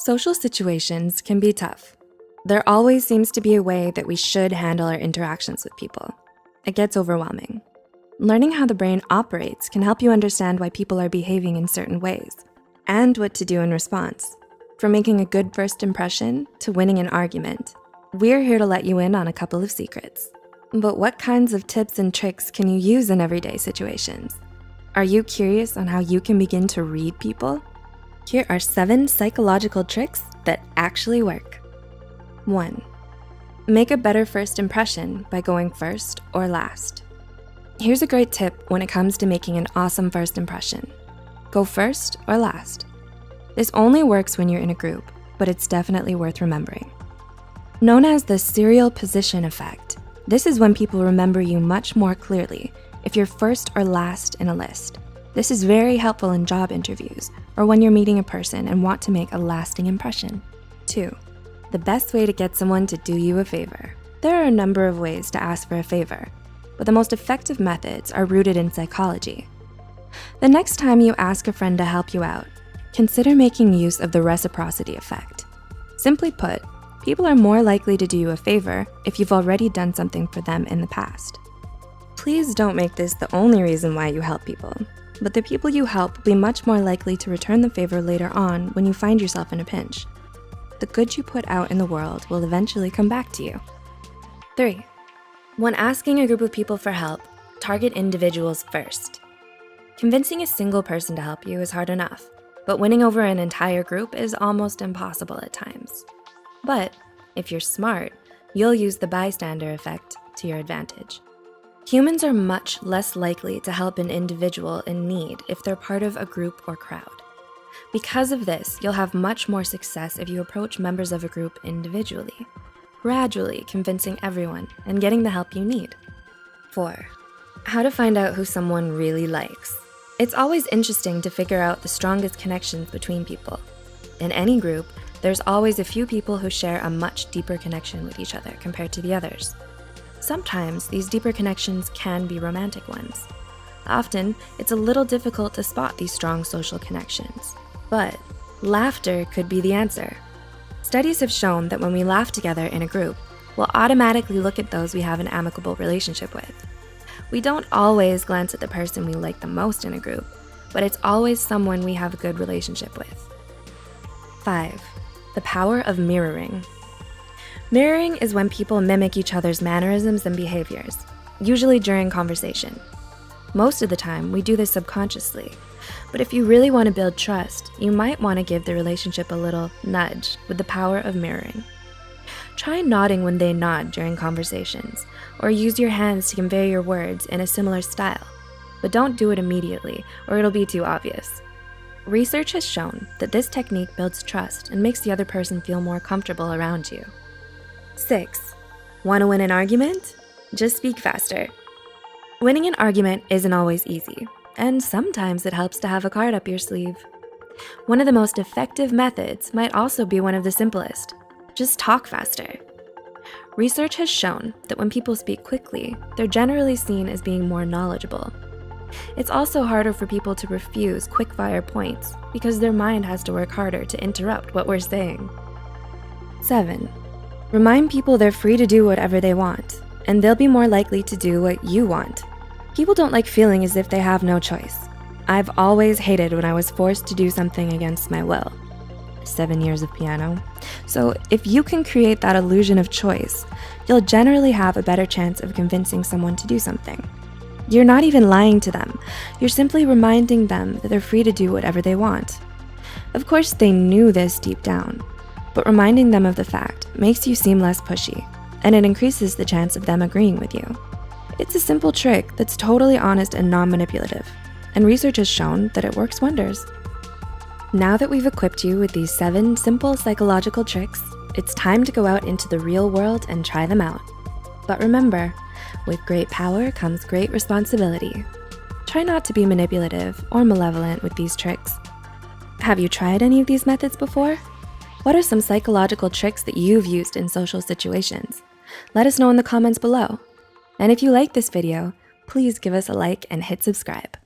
Social situations can be tough. There always seems to be a way that we should handle our interactions with people. It gets overwhelming. Learning how the brain operates can help you understand why people are behaving in certain ways and what to do in response. From making a good first impression to winning an argument, we're here to let you in on a couple of secrets. But what kinds of tips and tricks can you use in everyday situations? Are you curious on how you can begin to read people? Here are 7 psychological tricks that actually work. 1. Make a better first impression by going first or last. Here's a great tip when it comes to making an awesome first impression. Go first or last. This only works when you're in a group, but it's definitely worth remembering. Known as the serial position effect, this is when people remember you much more clearly if you're first or last in a list. This is very helpful in job interviews or when you're meeting a person and want to make a lasting impression. 2. The best way to get someone to do you a favor. There are a number of ways to ask for a favor, but the most effective methods are rooted in psychology. The next time you ask a friend to help you out, consider making use of the reciprocity effect. Simply put, people are more likely to do you a favor if you've already done something for them in the past. Please don't make this the only reason why you help people, but the people you help will be much more likely to return the favor later on when you find yourself in a pinch. The good you put out in the world will eventually come back to you. 3. When asking a group of people for help, target individuals first. Convincing a single person to help you is hard enough, but winning over an entire group is almost impossible at times. But if you're smart, you'll use the bystander effect to your advantage. Humans are much less likely to help an individual in need if they're part of a group or crowd. Because of this, you'll have much more success if you approach members of a group individually, gradually convincing everyone and getting the help you need. 4. How to find out who someone really likes. It's always interesting to figure out the strongest connections between people. In any group, there's always a few people who share a much deeper connection with each other compared to the others. Sometimes these deeper connections can be romantic ones. Often, it's a little difficult to spot these strong social connections. But laughter could be the answer. Studies have shown that when we laugh together in a group, we'll automatically look at those we have an amicable relationship with. We don't always glance at the person we like the most in a group, but it's always someone we have a good relationship with. 5. The power of mirroring. Mirroring is when people mimic each other's mannerisms and behaviors, usually during conversation. Most of the time, we do this subconsciously, but if you really want to build trust, you might want to give the relationship a little nudge with the power of mirroring. Try nodding when they nod during conversations, or use your hands to convey your words in a similar style, but don't do it immediately or it'll be too obvious. Research has shown that this technique builds trust and makes the other person feel more comfortable around you. 6. Want to win an argument? Just speak faster. Winning an argument isn't always easy, and sometimes it helps to have a card up your sleeve. One of the most effective methods might also be one of the simplest. Just talk faster. Research has shown that when people speak quickly, they're generally seen as being more knowledgeable. It's also harder for people to refuse quick-fire points because their mind has to work harder to interrupt what we're saying. 7. Remind people they're free to do whatever they want, and they'll be more likely to do what you want. People don't like feeling as if they have no choice. I've always hated when I was forced to do something against my will. 7 years of piano. So if you can create that illusion of choice, you'll generally have a better chance of convincing someone to do something. You're not even lying to them. You're simply reminding them that they're free to do whatever they want. Of course, they knew this deep down, but reminding them of the fact makes you seem less pushy, and it increases the chance of them agreeing with you. It's a simple trick that's totally honest and non-manipulative, and research has shown that it works wonders. Now that we've equipped you with these 7 simple psychological tricks, it's time to go out into the real world and try them out. But remember, with great power comes great responsibility. Try not to be manipulative or malevolent with these tricks. Have you tried any of these methods before? What are some psychological tricks that you've used in social situations? Let us know in the comments below. And if you like this video, please give us a like and hit subscribe.